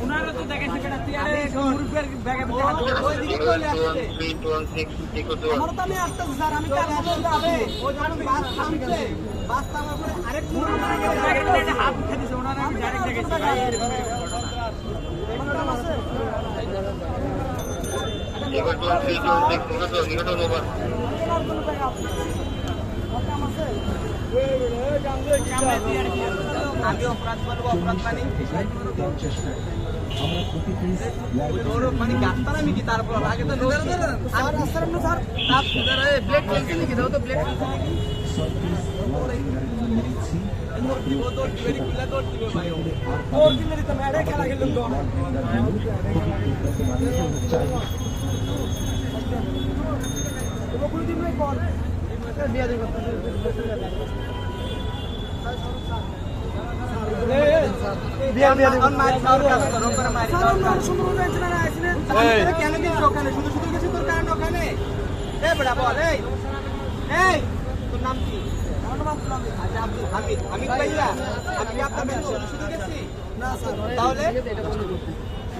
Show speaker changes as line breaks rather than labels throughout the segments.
ওনারা তো দেখাইছে কেন তুই আরে মুরুব্বের ব্যাগে ওইদিকে চলে আসছে আমার তো আমি আসতেছি স্যার আমি কাল আসতে হবে ওই যখন বাস থামছে বাস থামার পরে আরেক মুরুব্বের হাত উঠে দিছে ওনারা আমি ডাইরেক্ট দেখাইছি ভাই এরকম ঘটনা আছে এবার তো এই যে দেখো তো নিকট ওভার আমি অপরাধ বলবো অপরাধ মানে গাছটা আমি কি তারপর আগে তো খেলা খেললাম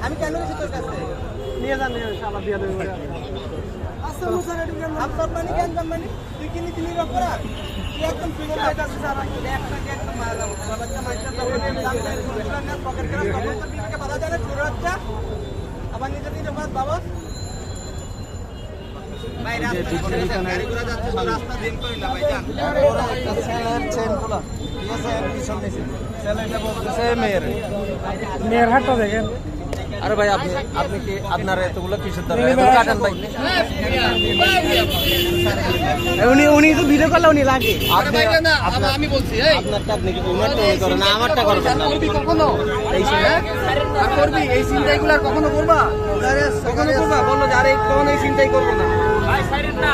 আমি কেন গেছি তোর কাছে নিয়ে যান আপনার মানে কেন মানে তুই কিনি কিনি অপরাধ তুই একদম ফিরে যাচ্ছে স্যার একটাকে একদম মারা যাবো বাচ্চা মাইটা পকেট করা তখন তো বিবেকে বাধা যায় না ছোট বাচ্চা আবার নিজে নিজে অপরাধ বাবা ভাই রাস্তা গাড়ি ঘোড়া যাচ্ছে তো রাস্তা দিন করি না ভাই জান চেন খোলা ঠিক আছে পিছন নিচে ছেলেটা বলতেছে মেয়ের হাতটা দেখেন আরে ভাই আপনি কি আপনার এতগুলো কিসের দরকার কাটেন ভাই উনি তো ভিডিও করলে উনি লাগে আমি বলছি আপনারটা আপনি কি উনারটা করেন না আমারটা করবেন না করবি কখনো এই আর করবি এই চিন্তাগুলো আর কখনো করবা কখনো করবা বললো যে আরে কখনো এই চিন্তাই করব না ভাই সাইরেন না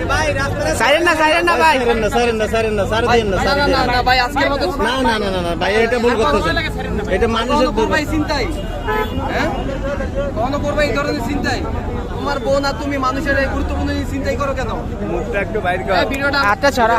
ভাই রাস্তায় সাইরেন না ভাই সাইরেন না সার দিন না ভাই আজকের মতো না ভাই এটা ভুল করতেছেন এটা মানুষের ভাই চিন্তাই হ্যাঁ কখনো করবে এই ধরনের চিন্তাই তোমার বোন আর তুমি মানুষের এই গুরুত্বপূর্ণ চিন্তাই করো কেন মুখটা একটু বাইরে করো ভিডিওটা আটটা ছড়া